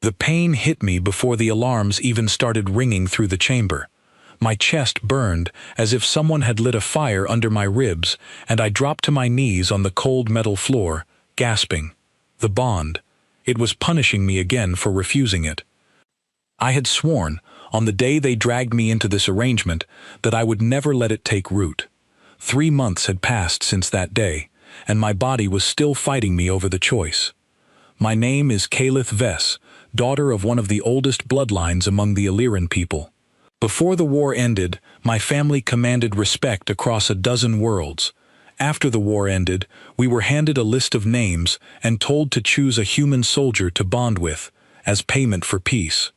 The pain hit me before the alarms even started ringing through the chamber. My chest burned as if someone had lit a fire under my ribs, and I dropped to my knees on the cold metal floor, gasping. The bond. It was punishing me again for refusing it. I had sworn, on the day they dragged me into this arrangement, that I would never let it take root. 3 months had passed since that day, and my body was still fighting me over the choice. My name is Calith Vess, daughter of one of the oldest bloodlines among the Illyrian people. Before the war ended, my family commanded respect across a dozen worlds. After the war ended, we were handed a list of names and told to choose a human soldier to bond with, as payment for peace.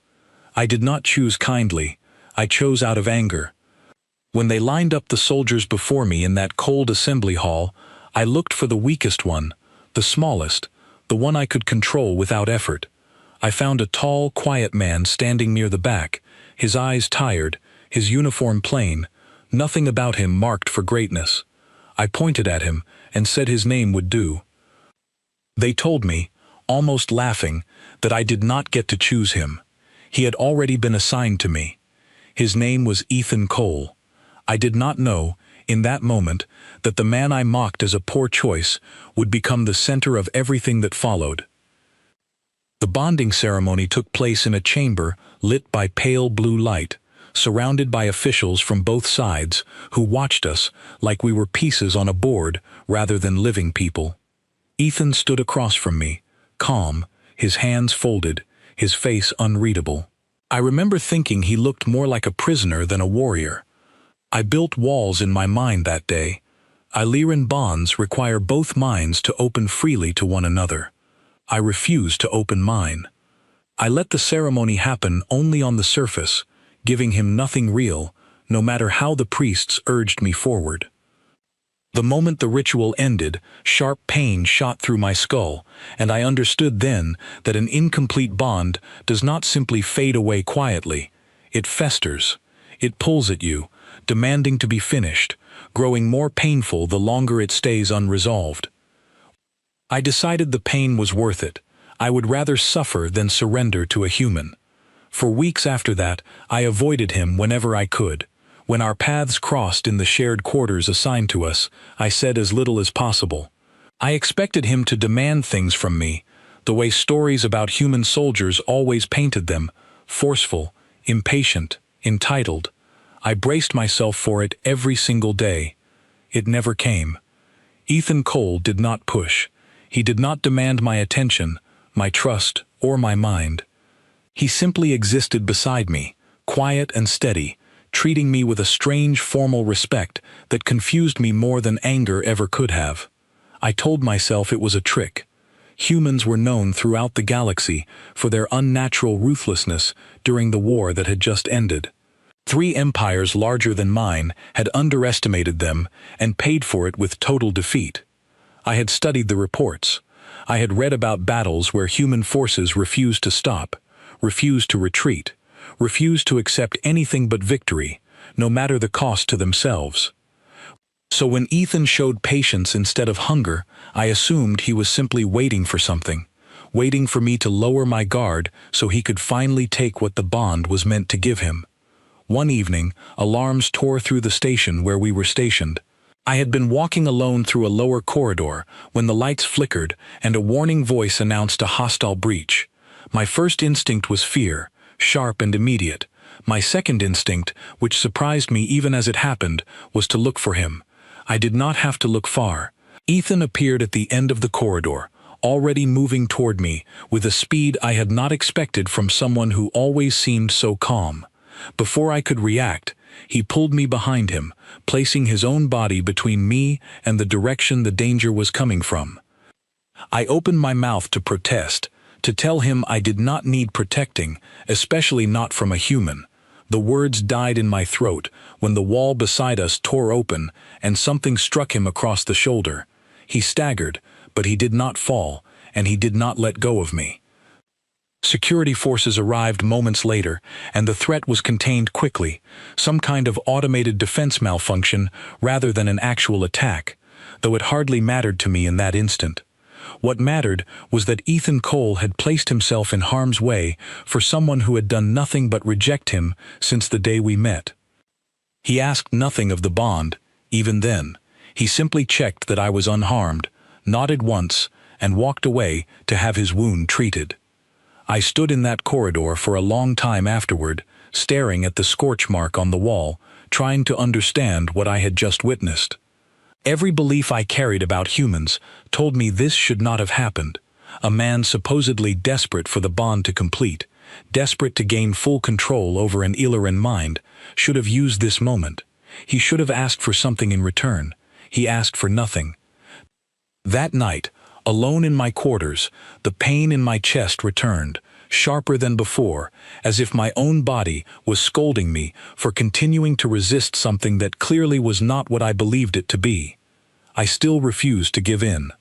I did not choose kindly, I chose out of anger. When they lined up the soldiers before me in that cold assembly hall, I looked for the weakest one, the smallest, the one I could control without effort. I found a tall, quiet man standing near the back, his eyes tired, his uniform plain, nothing about him marked for greatness. I pointed at him and said his name would do. They told me, almost laughing, that I did not get to choose him. He had already been assigned to me. His name was Ethan Cole. I did not know, in that moment, that the man I mocked as a poor choice would become the center of everything that followed. The bonding ceremony took place in a chamber lit by pale blue light, surrounded by officials from both sides who watched us like we were pieces on a board rather than living people. Ethan stood across from me, calm, his hands folded, his face unreadable. I remember thinking he looked more like a prisoner than a warrior. I built walls in my mind that day. Illyrian bonds require both minds to open freely to one another. I refused to open mine. I let the ceremony happen only on the surface, giving him nothing real, no matter how the priests urged me forward. The moment the ritual ended, sharp pain shot through my skull, and I understood then that an incomplete bond does not simply fade away quietly. It festers. It pulls at you, demanding to be finished, growing more painful the longer it stays unresolved. I decided the pain was worth it. I would rather suffer than surrender to a human. For weeks after that, I avoided him whenever I could. When our paths crossed in the shared quarters assigned to us, I said as little as possible. I expected him to demand things from me, the way stories about human soldiers always painted them, forceful, impatient, entitled. I braced myself for it every single day. It never came. Ethan Cole did not push. He did not demand my attention, my trust, or my mind. He simply existed beside me, quiet and steady, treating me with a strange formal respect that confused me more than anger ever could have. I told myself it was a trick. Humans were known throughout the galaxy for their unnatural ruthlessness during the war that had just ended. 3 empires larger than mine had underestimated them and paid for it with total defeat. I had studied the reports. I had read about battles where human forces refused to stop, refused to retreat, refused to accept anything but victory, no matter the cost to themselves. So when Ethan showed patience instead of hunger, I assumed he was simply waiting for something, waiting for me to lower my guard so he could finally take what the bond was meant to give him. One evening, alarms tore through the station where we were stationed. I had been walking alone through a lower corridor when the lights flickered and a warning voice announced a hostile breach. My first instinct was fear, sharp and immediate. My second instinct, which surprised me even as it happened, was to look for him. I did not have to look far. Ethan appeared at the end of the corridor, already moving toward me, with a speed I had not expected from someone who always seemed so calm. Before I could react, he pulled me behind him, placing his own body between me and the direction the danger was coming from. I opened my mouth to protest, to tell him I did not need protecting, especially not from a human. The words died in my throat when the wall beside us tore open and something struck him across the shoulder. He staggered, but he did not fall, and he did not let go of me. Security forces arrived moments later, and the threat was contained quickly, some kind of automated defense malfunction rather than an actual attack, though it hardly mattered to me in that instant. What mattered was that Ethan Cole had placed himself in harm's way for someone who had done nothing but reject him since the day we met. He asked nothing of the bond, even then. He simply checked that I was unharmed, nodded once, and walked away to have his wound treated. I stood in that corridor for a long time afterward, staring at the scorch mark on the wall, trying to understand what I had just witnessed. Every belief I carried about humans told me this should not have happened. A man supposedly desperate for the bond to complete, desperate to gain full control over an Illyrian mind, should have used this moment. He should have asked for something in return. He asked for nothing. That night, alone in my quarters, the pain in my chest returned, sharper than before, as if my own body was scolding me for continuing to resist something that clearly was not what I believed it to be. I still refused to give in.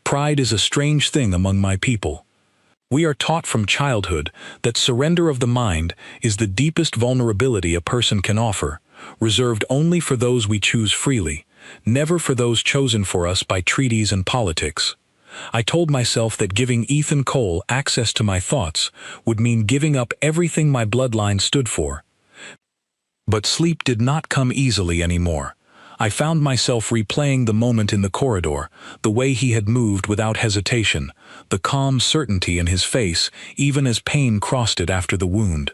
Pride is a strange thing among my people. We are taught from childhood that surrender of the mind is the deepest vulnerability a person can offer, reserved only for those we choose freely, never for those chosen for us by treaties and politics. I told myself that giving Ethan Cole access to my thoughts would mean giving up everything my bloodline stood for. But sleep did not come easily anymore. I found myself replaying the moment in the corridor, the way he had moved without hesitation, the calm certainty in his face, even as pain crossed it after the wound.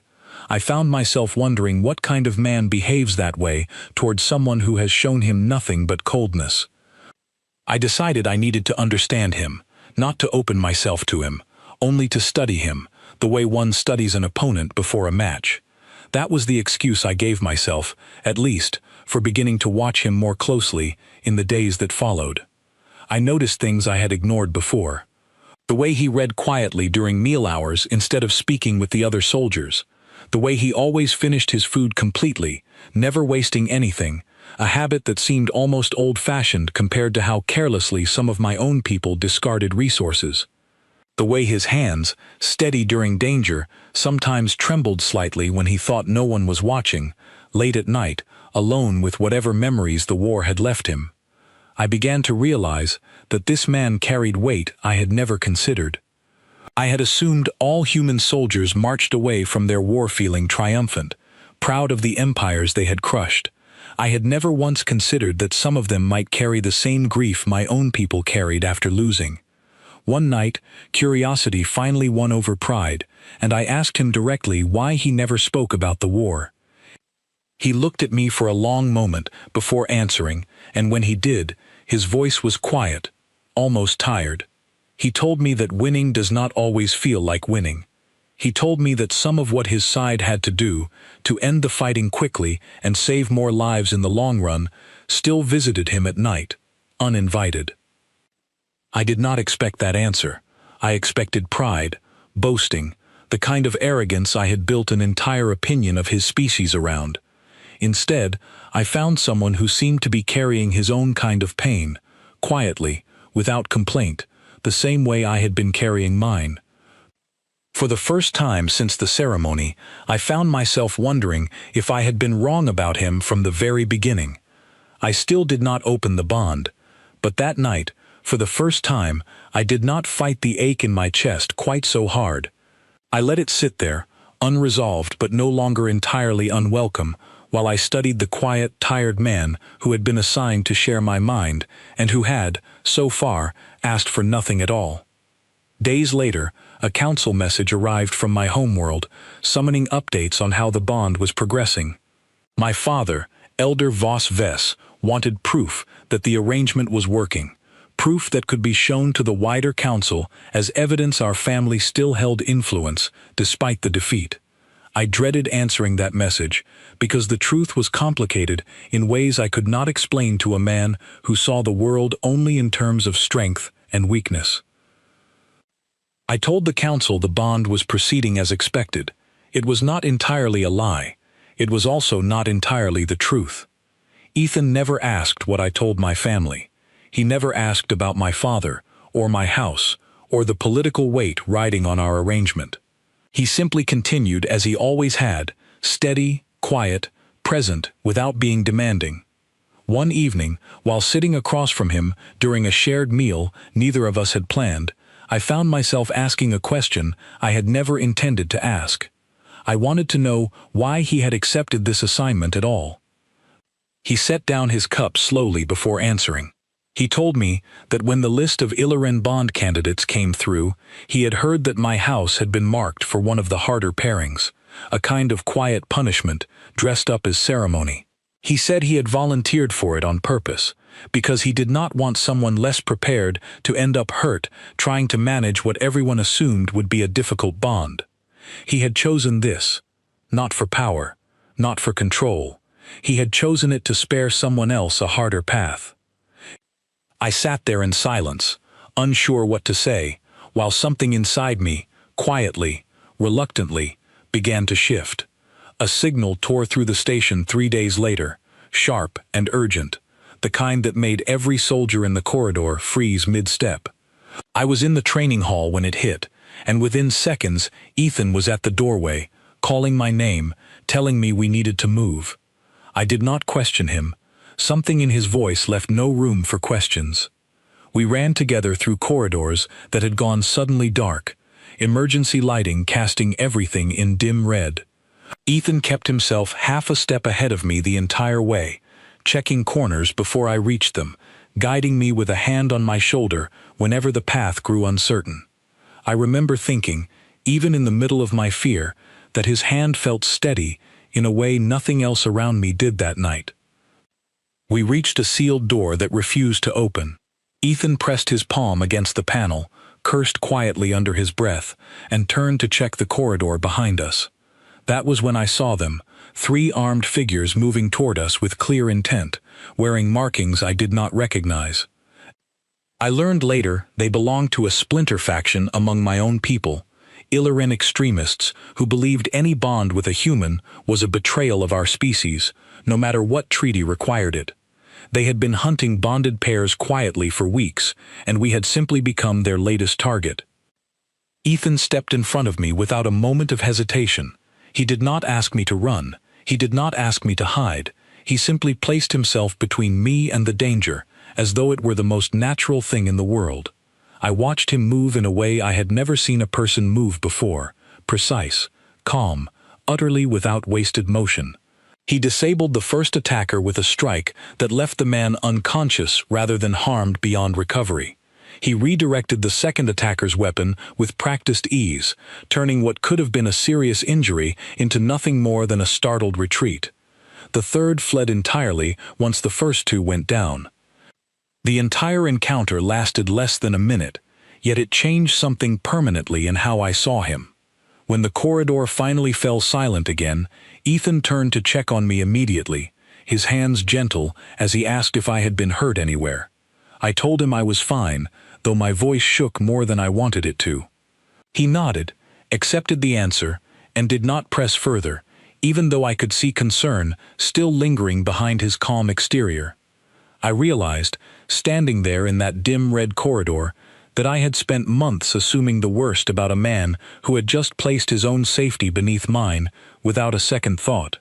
I found myself wondering what kind of man behaves that way towards someone who has shown him nothing but coldness. I decided I needed to understand him, not to open myself to him, only to study him, the way one studies an opponent before a match. That was the excuse I gave myself, at least, for beginning to watch him more closely in the days that followed. I noticed things I had ignored before. The way he read quietly during meal hours instead of speaking with the other soldiers. The way he always finished his food completely, never wasting anything, a habit that seemed almost old-fashioned compared to how carelessly some of my own people discarded resources. The way his hands, steady during danger, sometimes trembled slightly when he thought no one was watching, late at night, alone with whatever memories the war had left him. I began to realize that this man carried weight I had never considered. I had assumed all human soldiers marched away from their war feeling triumphant, proud of the empires they had crushed. I had never once considered that some of them might carry the same grief my own people carried after losing. One night, curiosity finally won over pride, and I asked him directly why he never spoke about the war. He looked at me for a long moment before answering, and when he did, his voice was quiet, almost tired. He told me that winning does not always feel like winning. He told me that some of what his side had to do, to end the fighting quickly and save more lives in the long run, still visited him at night, uninvited. I did not expect that answer. I expected pride, boasting, the kind of arrogance I had built an entire opinion of his species around. Instead, I found someone who seemed to be carrying his own kind of pain, quietly, without complaint, the same way I had been carrying mine. For the first time since the ceremony, I found myself wondering if I had been wrong about him from the very beginning. I still did not open the bond, but that night, for the first time, I did not fight the ache in my chest quite so hard. I let it sit there, unresolved but no longer entirely unwelcome, while I studied the quiet, tired man who had been assigned to share my mind, and who had, so far, asked for nothing at all. Days later, a council message arrived from my homeworld, summoning updates on how the bond was progressing. My father, Elder Vos Ves, wanted proof that the arrangement was working, proof that could be shown to the wider council as evidence our family still held influence, despite the defeat. I dreaded answering that message, because the truth was complicated in ways I could not explain to a man who saw the world only in terms of strength and weakness. I told the council the bond was proceeding as expected. It was not entirely a lie. It was also not entirely the truth. Ethan never asked what I told my family. He never asked about my father, or my house, or the political weight riding on our arrangement. He simply continued as he always had, steady, quiet, present, without being demanding. One evening, while sitting across from him during a shared meal neither of us had planned, I found myself asking a question I had never intended to ask. I wanted to know why he had accepted this assignment at all. He set down his cup slowly before answering. He told me that when the list of Illyrian bond candidates came through, he had heard that my house had been marked for one of the harder pairings, a kind of quiet punishment dressed up as ceremony. He said he had volunteered for it on purpose, because he did not want someone less prepared to end up hurt trying to manage what everyone assumed would be a difficult bond. He had chosen this, not for power, not for control. He had chosen it to spare someone else a harder path. I sat there in silence, unsure what to say, while something inside me, quietly, reluctantly, began to shift. A signal tore through the station 3 days later, sharp and urgent, the kind that made every soldier in the corridor freeze mid-step. I was in the training hall when it hit, and within seconds Ethan was at the doorway, calling my name, telling me we needed to move. I did not question him. Something in his voice left no room for questions. We ran together through corridors that had gone suddenly dark, emergency lighting casting everything in dim red. Ethan kept himself half a step ahead of me the entire way, checking corners before I reached them, guiding me with a hand on my shoulder whenever the path grew uncertain. I remember thinking, even in the middle of my fear, that his hand felt steady in a way nothing else around me did that night. We reached a sealed door that refused to open. Ethan pressed his palm against the panel, cursed quietly under his breath, and turned to check the corridor behind us. That was when I saw them, 3 armed figures moving toward us with clear intent, wearing markings I did not recognize. I learned later they belonged to a splinter faction among my own people, Illyrian extremists who believed any bond with a human was a betrayal of our species, no matter what treaty required it. They had been hunting bonded pairs quietly for weeks, and we had simply become their latest target. Ethan stepped in front of me without a moment of hesitation. He did not ask me to run. He did not ask me to hide. He simply placed himself between me and the danger, as though it were the most natural thing in the world. I watched him move in a way I had never seen a person move before, precise, calm, utterly without wasted motion. He disabled the first attacker with a strike that left the man unconscious rather than harmed beyond recovery. He redirected the second attacker's weapon with practiced ease, turning what could have been a serious injury into nothing more than a startled retreat. The third fled entirely once the first 2 went down. The entire encounter lasted less than a minute, yet it changed something permanently in how I saw him. When the corridor finally fell silent again, Ethan turned to check on me immediately, his hands gentle as he asked if I had been hurt anywhere. I told him I was fine, though my voice shook more than I wanted it to. He nodded, accepted the answer, and did not press further, even though I could see concern still lingering behind his calm exterior. I realized, standing there in that dim red corridor, that I had spent months assuming the worst about a man who had just placed his own safety beneath mine without a second thought.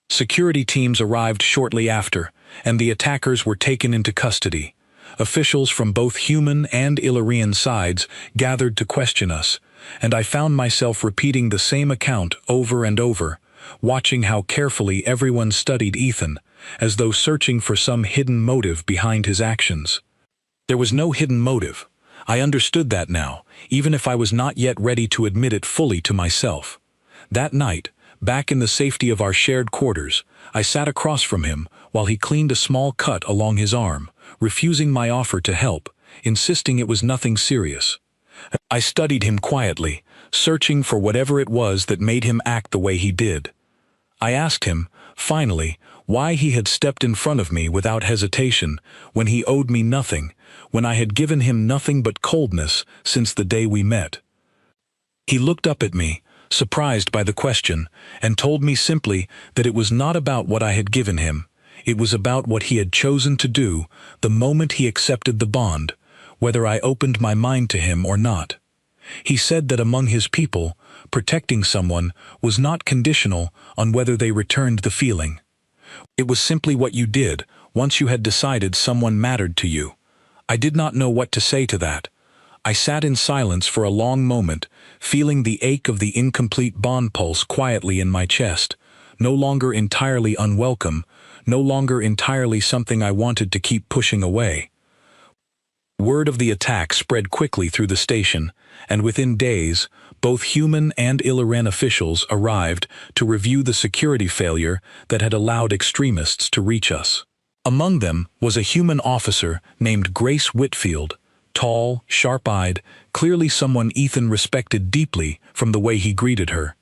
Security teams arrived shortly after, and the attackers were taken into custody. Officials from both human and Illyrian sides gathered to question us, and I found myself repeating the same account over and over, watching how carefully everyone studied Ethan, as though searching for some hidden motive behind his actions. There was no hidden motive. I understood that now, even if I was not yet ready to admit it fully to myself. That night, back in the safety of our shared quarters, I sat across from him while he cleaned a small cut along his arm, refusing my offer to help, insisting it was nothing serious. I studied him quietly, searching for whatever it was that made him act the way he did. I asked him, finally, why he had stepped in front of me without hesitation when he owed me nothing, when I had given him nothing but coldness since the day we met. He looked up at me, surprised by the question, and told me simply that it was not about what I had given him. It was about what he had chosen to do the moment he accepted the bond, whether I opened my mind to him or not. He said that among his people, protecting someone was not conditional on whether they returned the feeling. It was simply what you did, once you had decided someone mattered to you. I did not know what to say to that. I sat in silence for a long moment, feeling the ache of the incomplete bond pulse quietly in my chest, no longer entirely unwelcome, no longer entirely something I wanted to keep pushing away. Word of the attack spread quickly through the station, and within days, both human and Illyrian officials arrived to review the security failure that had allowed extremists to reach us. Among them was a human officer named Grace Whitfield, tall, sharp-eyed, clearly someone Ethan respected deeply from the way he greeted her.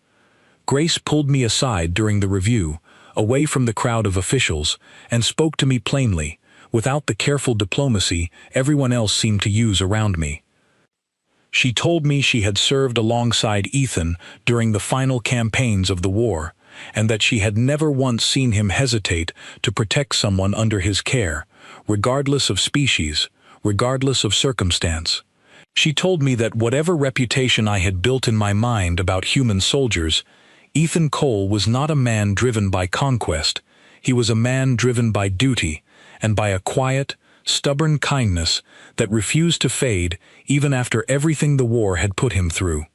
Grace pulled me aside during the review, away from the crowd of officials, and spoke to me plainly, without the careful diplomacy everyone else seemed to use around me. She told me she had served alongside Ethan during the final campaigns of the war, and that she had never once seen him hesitate to protect someone under his care, regardless of species, regardless of circumstance. She told me that whatever reputation I had built in my mind about human soldiers, Ethan Cole was not a man driven by conquest. He was a man driven by duty, and by a quiet, stubborn kindness that refused to fade even after everything the war had put him through.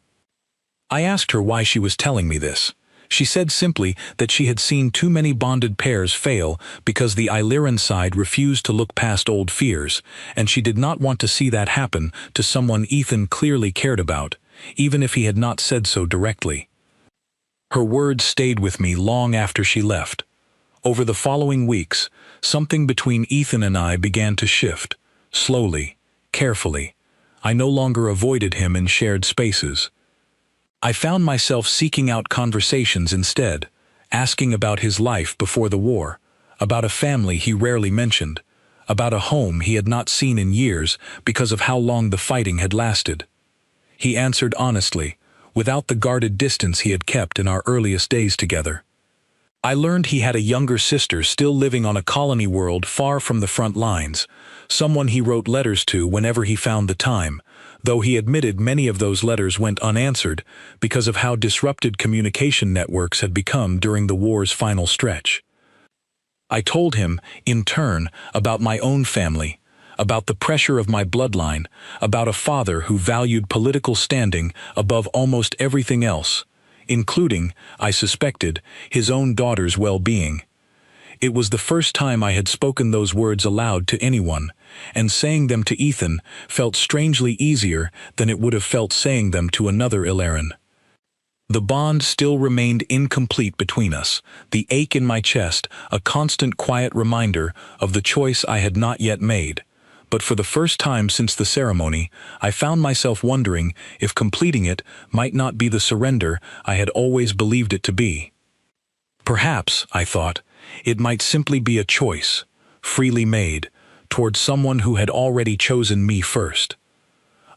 I asked her why she was telling me this. She said simply that she had seen too many bonded pairs fail because the Illyrian side refused to look past old fears, and she did not want to see that happen to someone Ethan clearly cared about, even if he had not said so directly. Her words stayed with me long after she left. Over the following weeks, something between Ethan and I began to shift, slowly, carefully. I no longer avoided him in shared spaces. I found myself seeking out conversations instead, asking about his life before the war, about a family he rarely mentioned, about a home he had not seen in years because of how long the fighting had lasted. He answered honestly, without the guarded distance he had kept in our earliest days together. I learned he had a younger sister still living on a colony world far from the front lines, someone he wrote letters to whenever he found the time, though he admitted many of those letters went unanswered because of how disrupted communication networks had become during the war's final stretch. I told him, in turn, about my own family, about the pressure of my bloodline, about a father who valued political standing above almost everything else, including, I suspected, his own daughter's well-being. It was the first time I had spoken those words aloud to anyone, and saying them to Ethan felt strangely easier than it would have felt saying them to another Illyrian. The bond still remained incomplete between us, the ache in my chest a constant quiet reminder of the choice I had not yet made. But for the first time since the ceremony, I found myself wondering if completing it might not be the surrender I had always believed it to be. Perhaps, I thought, it might simply be a choice, freely made, towards someone who had already chosen me first.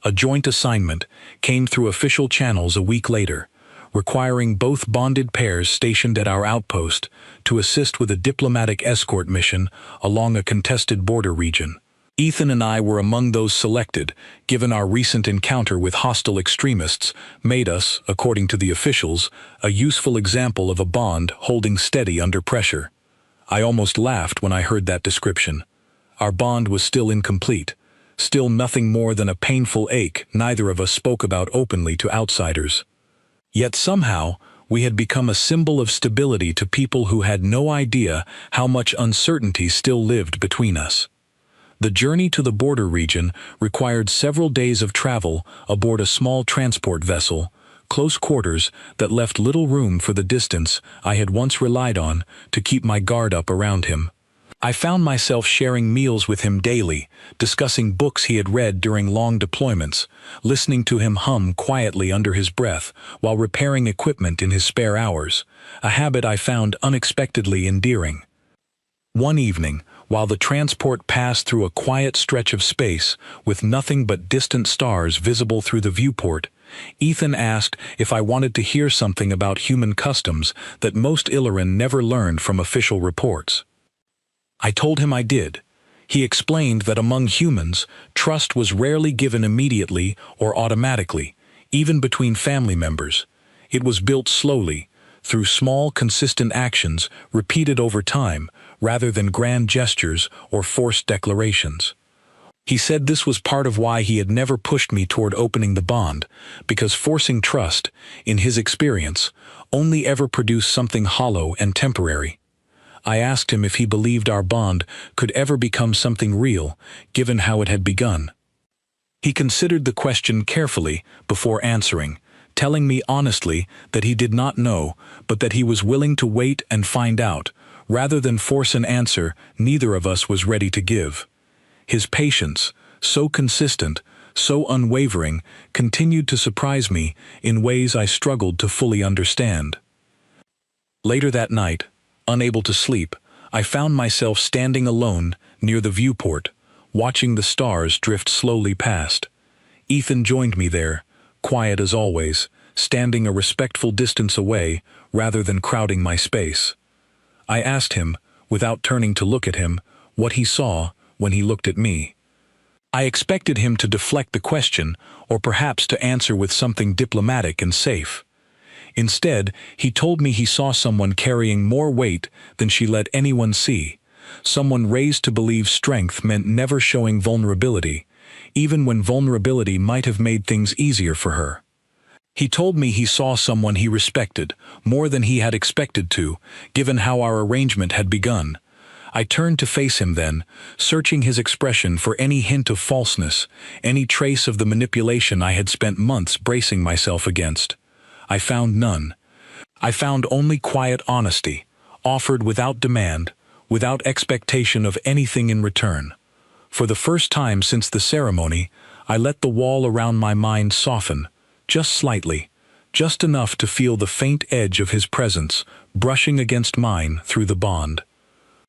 A joint assignment came through official channels a week later, requiring both bonded pairs stationed at our outpost to assist with a diplomatic escort mission along a contested border region. Ethan and I were among those selected, given our recent encounter with hostile extremists made us, according to the officials, a useful example of a bond holding steady under pressure. I almost laughed when I heard that description. Our bond was still incomplete, still nothing more than a painful ache neither of us spoke about openly to outsiders. Yet somehow, we had become a symbol of stability to people who had no idea how much uncertainty still lived between us. The journey to the border region required several days of travel aboard a small transport vessel, close quarters that left little room for the distance I had once relied on to keep my guard up around him. I found myself sharing meals with him daily, discussing books he had read during long deployments, listening to him hum quietly under his breath while repairing equipment in his spare hours, a habit I found unexpectedly endearing. One evening, while the transport passed through a quiet stretch of space with nothing but distant stars visible through the viewport, Ethan asked if I wanted to hear something about human customs that most Illyrian never learned from official reports. I told him I did. He explained that among humans, trust was rarely given immediately or automatically, even between family members. It was built slowly, through small, consistent actions repeated over time, rather than grand gestures or forced declarations. He said this was part of why he had never pushed me toward opening the bond, because forcing trust, in his experience, only ever produced something hollow and temporary. I asked him if he believed our bond could ever become something real, given how it had begun. He considered the question carefully before answering, telling me honestly that he did not know, but that he was willing to wait and find out, rather than force an answer neither of us was ready to give. His patience, so consistent, so unwavering, continued to surprise me in ways I struggled to fully understand. Later that night, unable to sleep, I found myself standing alone near the viewport, watching the stars drift slowly past. Ethan joined me there, quiet as always, standing a respectful distance away rather than crowding my space. I asked him, without turning to look at him, what he saw when he looked at me. I expected him to deflect the question, or perhaps to answer with something diplomatic and safe. Instead, he told me he saw someone carrying more weight than she let anyone see, someone raised to believe strength meant never showing vulnerability, even when vulnerability might have made things easier for her. He told me he saw someone he respected, more than he had expected to, given how our arrangement had begun. I turned to face him then, searching his expression for any hint of falseness, any trace of the manipulation I had spent months bracing myself against. I found none. I found only quiet honesty, offered without demand, without expectation of anything in return. For the first time since the ceremony, I let the wall around my mind soften, just slightly, just enough to feel the faint edge of his presence brushing against mine through the bond.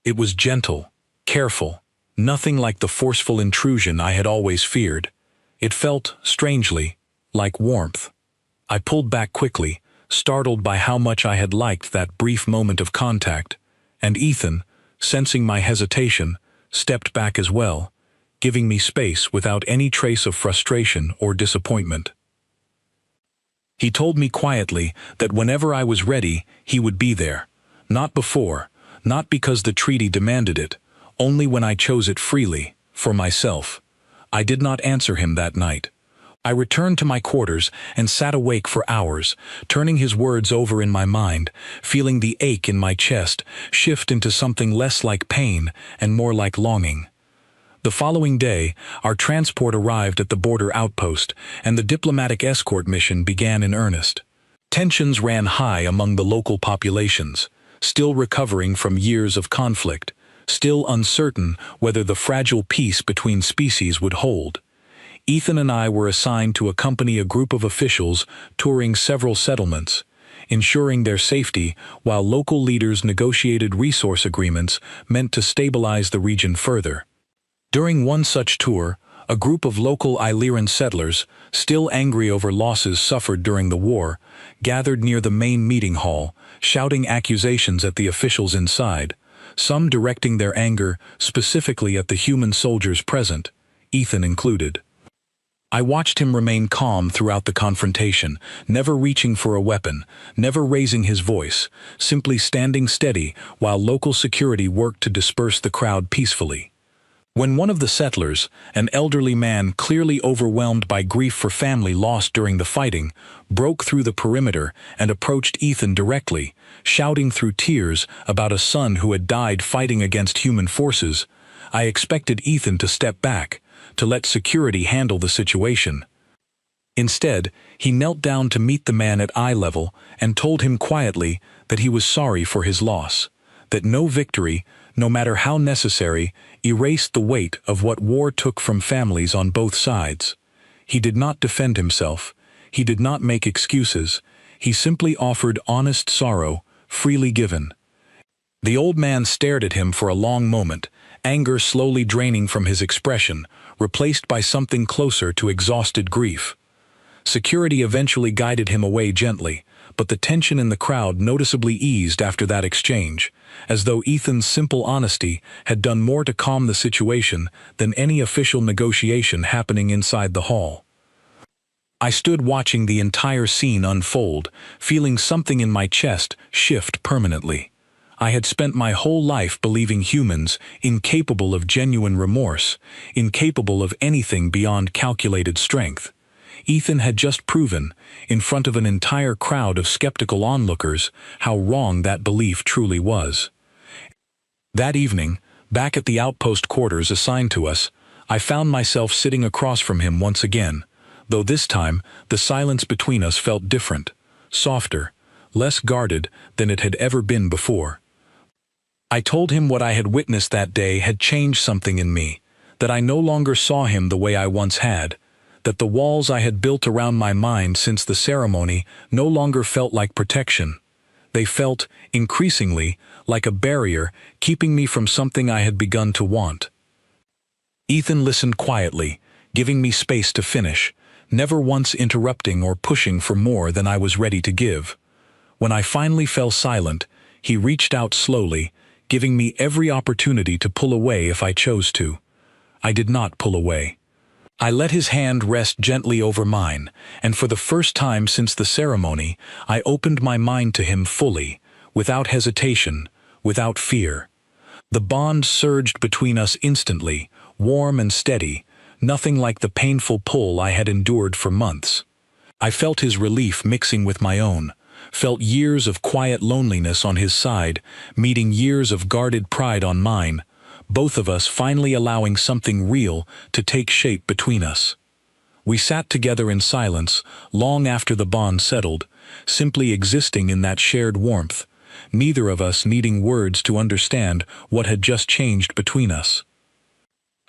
It was gentle, careful, nothing like the forceful intrusion I had always feared. It felt, strangely, like warmth. I pulled back quickly, startled by how much I had liked that brief moment of contact, and Ethan, sensing my hesitation, stepped back as well, giving me space without any trace of frustration or disappointment. He told me quietly that whenever I was ready, he would be there. Not before, not because the treaty demanded it, only when I chose it freely, for myself. I did not answer him that night. I returned to my quarters and sat awake for hours, turning his words over in my mind, feeling the ache in my chest shift into something less like pain and more like longing. The following day, our transport arrived at the border outpost, and the diplomatic escort mission began in earnest. Tensions ran high among the local populations, still recovering from years of conflict, still uncertain whether the fragile peace between species would hold. Ethan and I were assigned to accompany a group of officials touring several settlements, ensuring their safety while local leaders negotiated resource agreements meant to stabilize the region further. During one such tour, a group of local Illyrian settlers, still angry over losses suffered during the war, gathered near the main meeting hall, shouting accusations at the officials inside, some directing their anger specifically at the human soldiers present, Ethan included. I watched him remain calm throughout the confrontation, never reaching for a weapon, never raising his voice, simply standing steady while local security worked to disperse the crowd peacefully. When one of the settlers, an elderly man clearly overwhelmed by grief for family lost during the fighting, broke through the perimeter and approached Ethan directly, shouting through tears about a son who had died fighting against human forces, I expected Ethan to step back, to let security handle the situation. Instead, he knelt down to meet the man at eye level and told him quietly that he was sorry for his loss, that no victory, no matter how necessary, erased the weight of what war took from families on both sides. He did not defend himself. He did not make excuses. He simply offered honest sorrow, freely given. The old man stared at him for a long moment, anger slowly draining from his expression, replaced by something closer to exhausted grief. Security eventually guided him away gently, but the tension in the crowd noticeably eased after that exchange, as though Ethan's simple honesty had done more to calm the situation than any official negotiation happening inside the hall. I stood watching the entire scene unfold, feeling something in my chest shift permanently. I had spent my whole life believing humans incapable of genuine remorse, incapable of anything beyond calculated strength. Ethan had just proven, in front of an entire crowd of skeptical onlookers, how wrong that belief truly was. That evening, back at the outpost quarters assigned to us, I found myself sitting across from him once again, though this time the silence between us felt different, softer, less guarded than it had ever been before. I told him what I had witnessed that day had changed something in me, that I no longer saw him the way I once had, that the walls I had built around my mind since the ceremony no longer felt like protection. They felt, increasingly, like a barrier keeping me from something I had begun to want. Ethan listened quietly, giving me space to finish, never once interrupting or pushing for more than I was ready to give. When I finally fell silent, he reached out slowly, giving me every opportunity to pull away if I chose to. I did not pull away. I let his hand rest gently over mine, and for the first time since the ceremony, I opened my mind to him fully, without hesitation, without fear. The bond surged between us instantly, warm and steady, nothing like the painful pull I had endured for months. I felt his relief mixing with my own, felt years of quiet loneliness on his side, meeting years of guarded pride on mine, both of us finally allowing something real to take shape between us. We sat together in silence, long after the bond settled, simply existing in that shared warmth, neither of us needing words to understand what had just changed between us.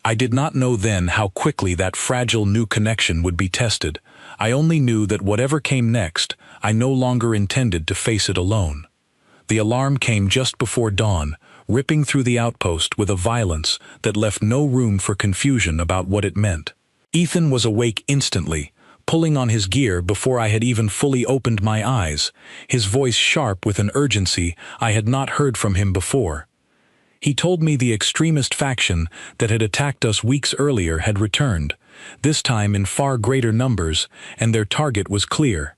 I did not know then how quickly that fragile new connection would be tested. I only knew that whatever came next, I no longer intended to face it alone. The alarm came just before dawn, ripping through the outpost with a violence that left no room for confusion about what it meant. Ethan was awake instantly, pulling on his gear before I had even fully opened my eyes, his voice sharp with an urgency I had not heard from him before. He told me the extremist faction that had attacked us weeks earlier had returned, this time in far greater numbers, and their target was clear.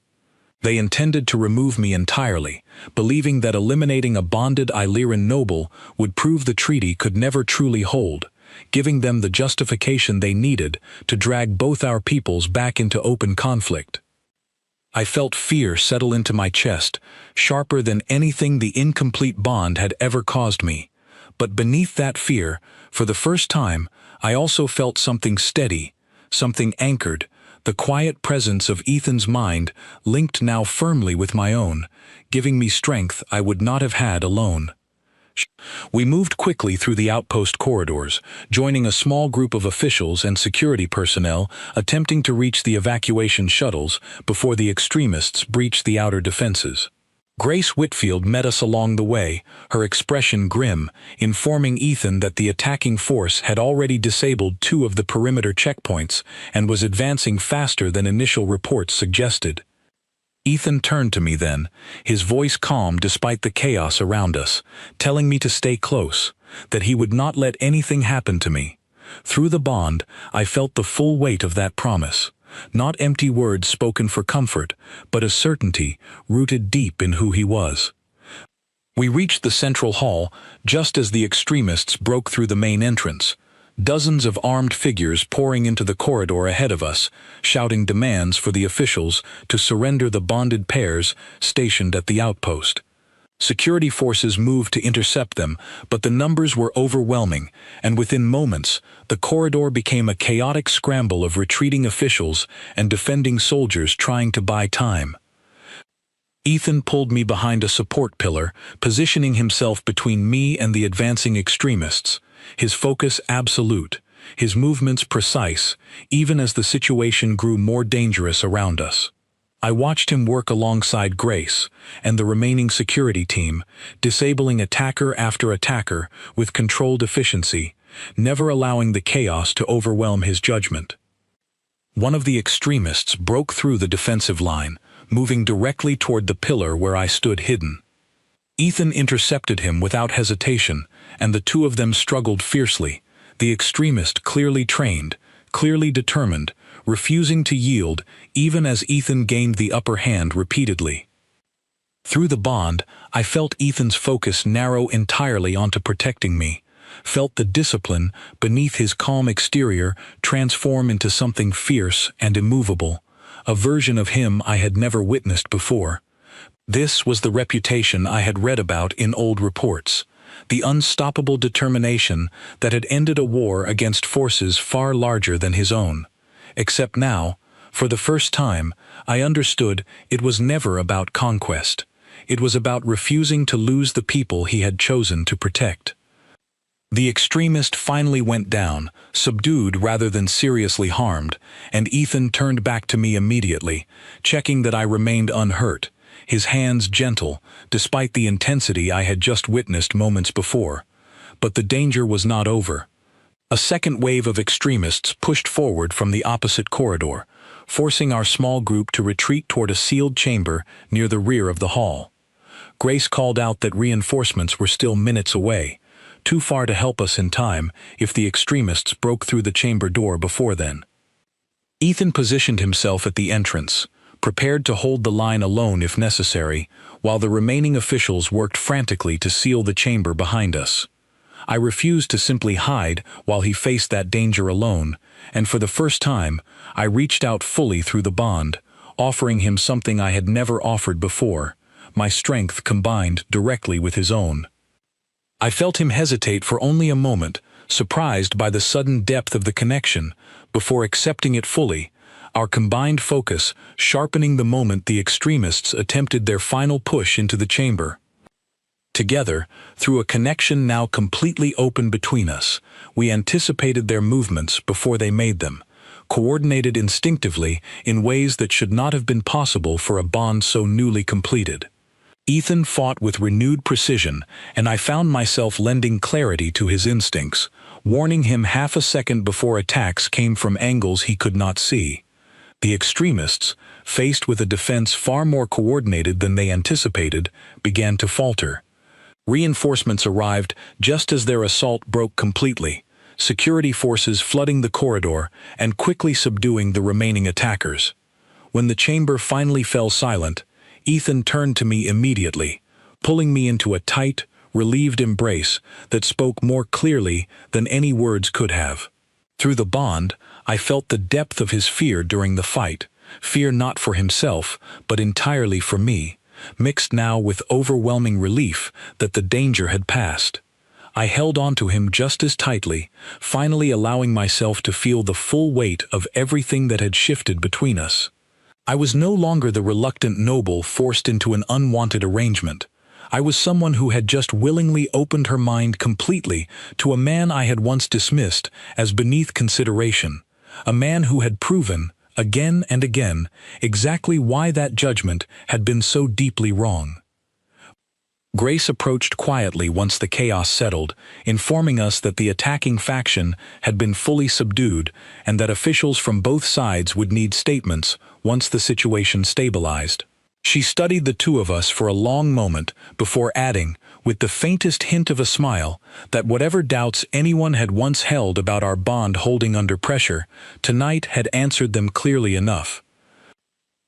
They intended to remove me entirely, believing that eliminating a bonded Illyrian noble would prove the treaty could never truly hold, giving them the justification they needed to drag both our peoples back into open conflict. I felt fear settle into my chest, sharper than anything the incomplete bond had ever caused me. But beneath that fear, for the first time, I also felt something steady, something anchored, the quiet presence of Ethan's mind linked now firmly with my own, giving me strength I would not have had alone. We moved quickly through the outpost corridors, joining a small group of officials and security personnel attempting to reach the evacuation shuttles before the extremists breached the outer defenses. Grace Whitfield met us along the way, her expression grim, informing Ethan that the attacking force had already disabled 2 of the perimeter checkpoints and was advancing faster than initial reports suggested. Ethan turned to me then, his voice calm despite the chaos around us, telling me to stay close, that he would not let anything happen to me. Through the bond, I felt the full weight of that promise. Not empty words spoken for comfort, but a certainty rooted deep in who he was. We reached the central hall just as the extremists broke through the main entrance, dozens of armed figures pouring into the corridor ahead of us, shouting demands for the officials to surrender the bonded pairs stationed at the outpost. Security forces moved to intercept them, but the numbers were overwhelming, and within moments, the corridor became a chaotic scramble of retreating officials and defending soldiers trying to buy time. Ethan pulled me behind a support pillar, positioning himself between me and the advancing extremists, his focus absolute, his movements precise, even as the situation grew more dangerous around us. I watched him work alongside Grace and the remaining security team, disabling attacker after attacker with controlled efficiency, never allowing the chaos to overwhelm his judgment. One of the extremists broke through the defensive line, moving directly toward the pillar where I stood hidden. Ethan intercepted him without hesitation, and the 2 of them struggled fiercely, the extremist clearly trained, clearly determined, refusing to yield even as Ethan gained the upper hand repeatedly. Through the bond, I felt Ethan's focus narrow entirely onto protecting me, felt the discipline beneath his calm exterior transform into something fierce and immovable, a version of him I had never witnessed before. This was the reputation I had read about in old reports, the unstoppable determination that had ended a war against forces far larger than his own. Except now, for the first time, I understood it was never about conquest. It was about refusing to lose the people he had chosen to protect. The extremist finally went down, subdued rather than seriously harmed, and Ethan turned back to me immediately, checking that I remained unhurt, his hands gentle, despite the intensity I had just witnessed moments before. But the danger was not over. A second wave of extremists pushed forward from the opposite corridor, forcing our small group to retreat toward a sealed chamber near the rear of the hall. Grace called out that reinforcements were still minutes away, too far to help us in time if the extremists broke through the chamber door before then. Ethan positioned himself at the entrance, prepared to hold the line alone if necessary, while the remaining officials worked frantically to seal the chamber behind us. I refused to simply hide while he faced that danger alone, and for the first time, I reached out fully through the bond, offering him something I had never offered before, my strength combined directly with his own. I felt him hesitate for only a moment, surprised by the sudden depth of the connection, before accepting it fully, our combined focus sharpening the moment the extremists attempted their final push into the chamber. Together, through a connection now completely open between us, we anticipated their movements before they made them, coordinated instinctively in ways that should not have been possible for a bond so newly completed. Ethan fought with renewed precision, and I found myself lending clarity to his instincts, warning him half a second before attacks came from angles he could not see. The extremists, faced with a defense far more coordinated than they anticipated, began to falter. Reinforcements arrived just as their assault broke completely, security forces flooding the corridor and quickly subduing the remaining attackers. When the chamber finally fell silent, Ethan turned to me immediately, pulling me into a tight, relieved embrace that spoke more clearly than any words could have. Through the bond, I felt the depth of his fear during the fight, fear not for himself, but entirely for me, mixed now with overwhelming relief that the danger had passed. I held on to him just as tightly, finally allowing myself to feel the full weight of everything that had shifted between us. I was no longer the reluctant noble forced into an unwanted arrangement. I was someone who had just willingly opened her mind completely to a man I had once dismissed as beneath consideration, a man who had proven, again and again, exactly why that judgment had been so deeply wrong. Grace approached quietly once the chaos settled, informing us that the attacking faction had been fully subdued and that officials from both sides would need statements once the situation stabilized. She studied the two of us for a long moment before adding, with the faintest hint of a smile, that whatever doubts anyone had once held about our bond holding under pressure, tonight had answered them clearly enough.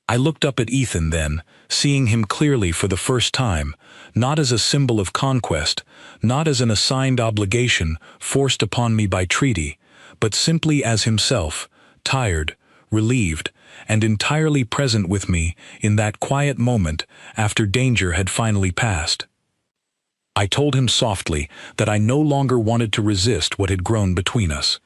I looked up at Ethan then, seeing him clearly for the first time, not as a symbol of conquest, not as an assigned obligation forced upon me by treaty, but simply as himself, tired, relieved, and entirely present with me in that quiet moment after danger had finally passed. I told him softly that I no longer wanted to resist what had grown between us.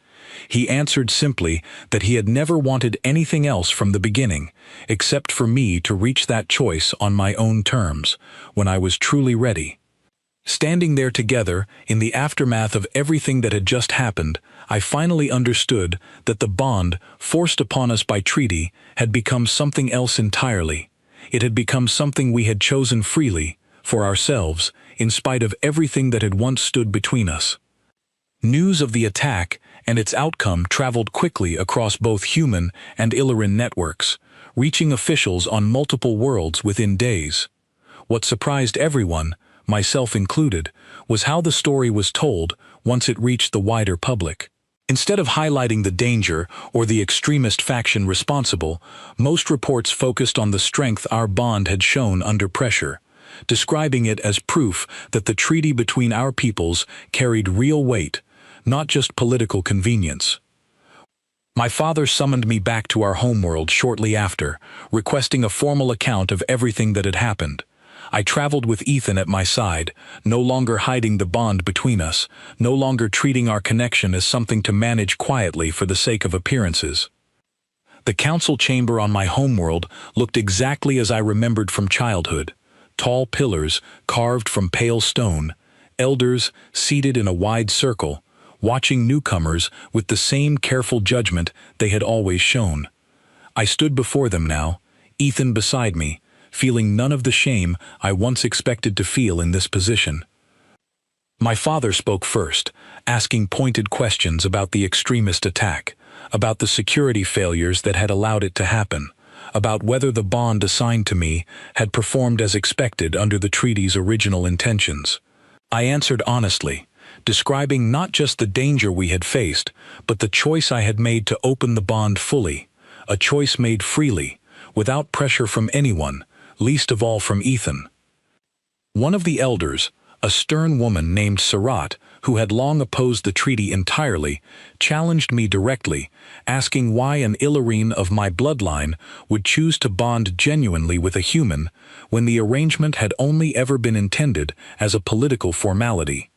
He answered simply that he had never wanted anything else from the beginning, except for me to reach that choice on my own terms, when I was truly ready. Standing there together, in the aftermath of everything that had just happened, I finally understood that the bond, forced upon us by treaty, had become something else entirely. It had become something we had chosen freely, for ourselves, in spite of everything that had once stood between us. News of the attack and its outcome traveled quickly across both human and Illyrian networks, reaching officials on multiple worlds within days. What surprised everyone, myself included, was how the story was told once it reached the wider public. Instead of highlighting the danger or the extremist faction responsible, most reports focused on the strength our bond had shown under pressure, describing it as proof that the treaty between our peoples carried real weight, not just political convenience. My father summoned me back to our homeworld shortly after, requesting a formal account of everything that had happened. I traveled with Ethan at my side, no longer hiding the bond between us, no longer treating our connection as something to manage quietly for the sake of appearances. The council chamber on my homeworld looked exactly as I remembered from childhood. Tall pillars carved from pale stone, elders seated in a wide circle, watching newcomers with the same careful judgment they had always shown. I stood before them now, Ethan beside me, feeling none of the shame I once expected to feel in this position. My father spoke first, asking pointed questions about the extremist attack, about the security failures that had allowed it to happen, about whether the bond assigned to me had performed as expected under the treaty's original intentions. I answered honestly, describing not just the danger we had faced, but the choice I had made to open the bond fully, a choice made freely, without pressure from anyone, least of all from Ethan. One of the elders, a stern woman named Sarat, who had long opposed the treaty entirely, challenged me directly, asking why an Illyrian of my bloodline would choose to bond genuinely with a human when the arrangement had only ever been intended as a political formality.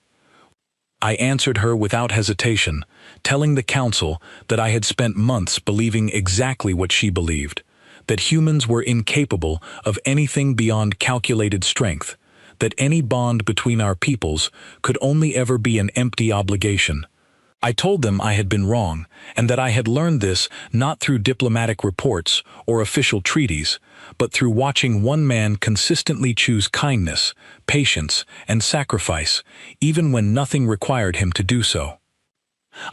I answered her without hesitation, telling the council that I had spent months believing exactly what she believed, that humans were incapable of anything beyond calculated strength, that any bond between our peoples could only ever be an empty obligation. I told them I had been wrong, and that I had learned this not through diplomatic reports or official treaties, but through watching one man consistently choose kindness, patience, and sacrifice, even when nothing required him to do so.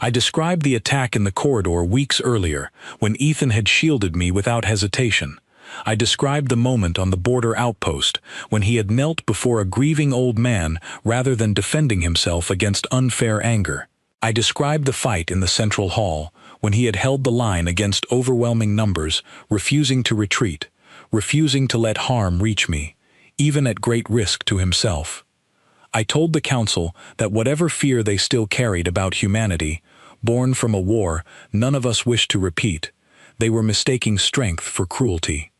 I described the attack in the corridor weeks earlier, when Ethan had shielded me without hesitation. I described the moment on the border outpost, when he had knelt before a grieving old man rather than defending himself against unfair anger. I described the fight in the central hall, when he had held the line against overwhelming numbers, refusing to retreat, refusing to let harm reach me, even at great risk to himself. I told the council that whatever fear they still carried about humanity, born from a war none of us wished to repeat, they were mistaking strength for cruelty.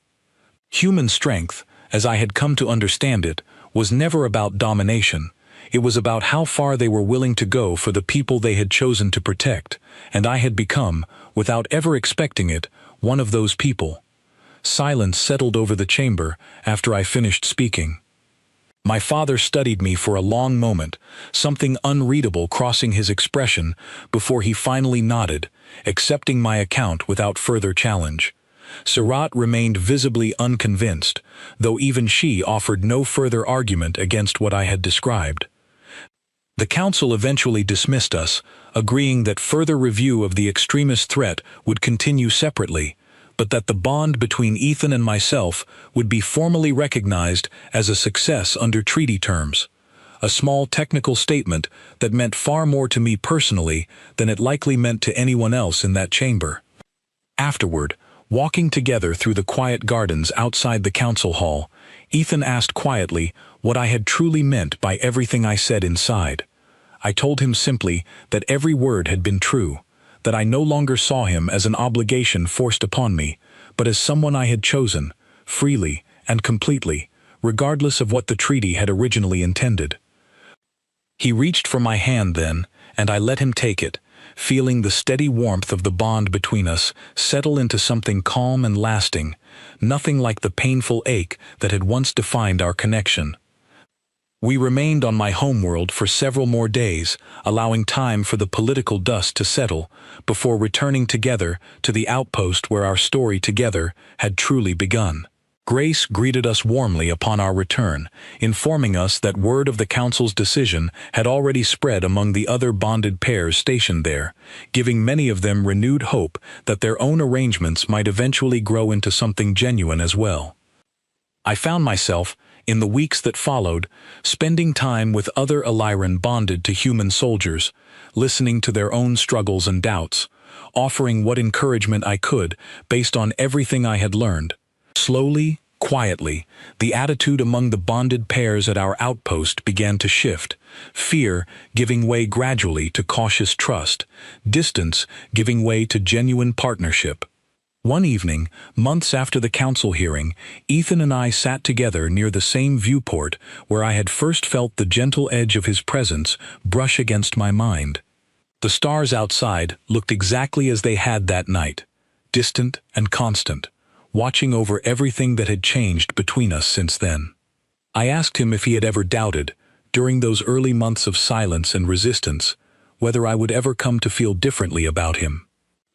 Human strength, as I had come to understand it, was never about domination. It was about how far they were willing to go for the people they had chosen to protect, and I had become, without ever expecting it, one of those people. Silence settled over the chamber after I finished speaking. My father studied me for a long moment, something unreadable crossing his expression before he finally nodded, accepting my account without further challenge. Sarat remained visibly unconvinced, though even she offered no further argument against what I had described. The council eventually dismissed us, agreeing that further review of the extremist threat would continue separately, but that the bond between Ethan and myself would be formally recognized as a success under treaty terms. A small technical statement that meant far more to me personally than it likely meant to anyone else in that chamber. Afterward, walking together through the quiet gardens outside the council hall, Ethan asked quietly what I had truly meant by everything I said inside. I told him simply that every word had been true, that I no longer saw him as an obligation forced upon me, but as someone I had chosen, freely and completely, regardless of what the treaty had originally intended. He reached for my hand then, and I let him take it, feeling the steady warmth of the bond between us settle into something calm and lasting, nothing like the painful ache that had once defined our connection. We remained on my homeworld for several more days, allowing time for the political dust to settle, before returning together to the outpost where our story together had truly begun. Grace greeted us warmly upon our return, informing us that word of the council's decision had already spread among the other bonded pairs stationed there, giving many of them renewed hope that their own arrangements might eventually grow into something genuine as well. I found myself, in the weeks that followed, spending time with other Illyrian bonded to human soldiers, listening to their own struggles and doubts, offering what encouragement I could based on everything I had learned. Slowly, quietly, the attitude among the bonded pairs at our outpost began to shift, fear giving way gradually to cautious trust, distance giving way to genuine partnership. One evening, months after the council hearing, Ethan and I sat together near the same viewport where I had first felt the gentle edge of his presence brush against my mind. The stars outside looked exactly as they had that night, distant and constant, watching over everything that had changed between us since then. I asked him if he had ever doubted, during those early months of silence and resistance, whether I would ever come to feel differently about him.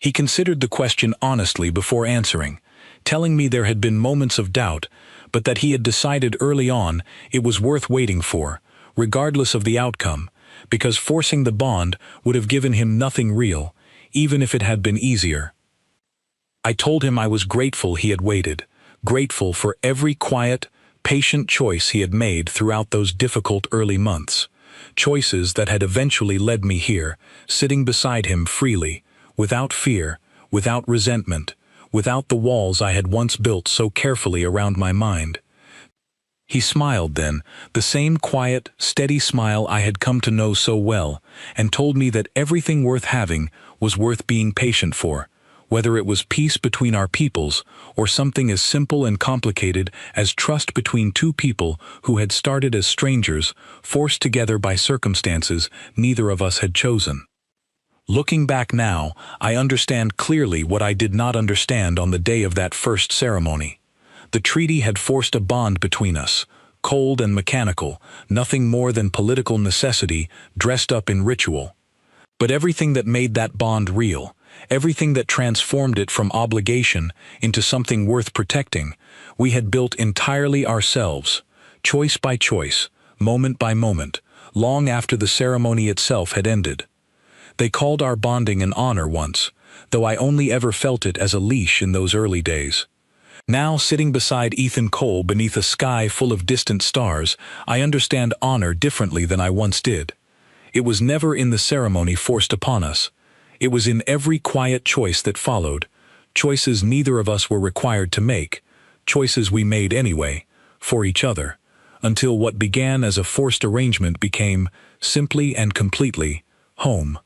He considered the question honestly before answering, telling me there had been moments of doubt, but that he had decided early on it was worth waiting for, regardless of the outcome, because forcing the bond would have given him nothing real, even if it had been easier. I told him I was grateful he had waited, grateful for every quiet, patient choice he had made throughout those difficult early months, choices that had eventually led me here, sitting beside him freely, without fear, without resentment, without the walls I had once built so carefully around my mind. He smiled then, the same quiet, steady smile I had come to know so well, and told me that everything worth having was worth being patient for, whether it was peace between our peoples or something as simple and complicated as trust between two people who had started as strangers, forced together by circumstances neither of us had chosen. Looking back now, I understand clearly what I did not understand on the day of that first ceremony. The treaty had forced a bond between us, cold and mechanical, nothing more than political necessity dressed up in ritual. But everything that made that bond real, everything that transformed it from obligation into something worth protecting, we had built entirely ourselves, choice by choice, moment by moment, long after the ceremony itself had ended. They called our bonding an honor once, though I only ever felt it as a leash in those early days. Now, sitting beside Ethan Cole beneath a sky full of distant stars, I understand honor differently than I once did. It was never in the ceremony forced upon us. It was in every quiet choice that followed, choices neither of us were required to make, choices we made anyway, for each other, until what began as a forced arrangement became, simply and completely, home.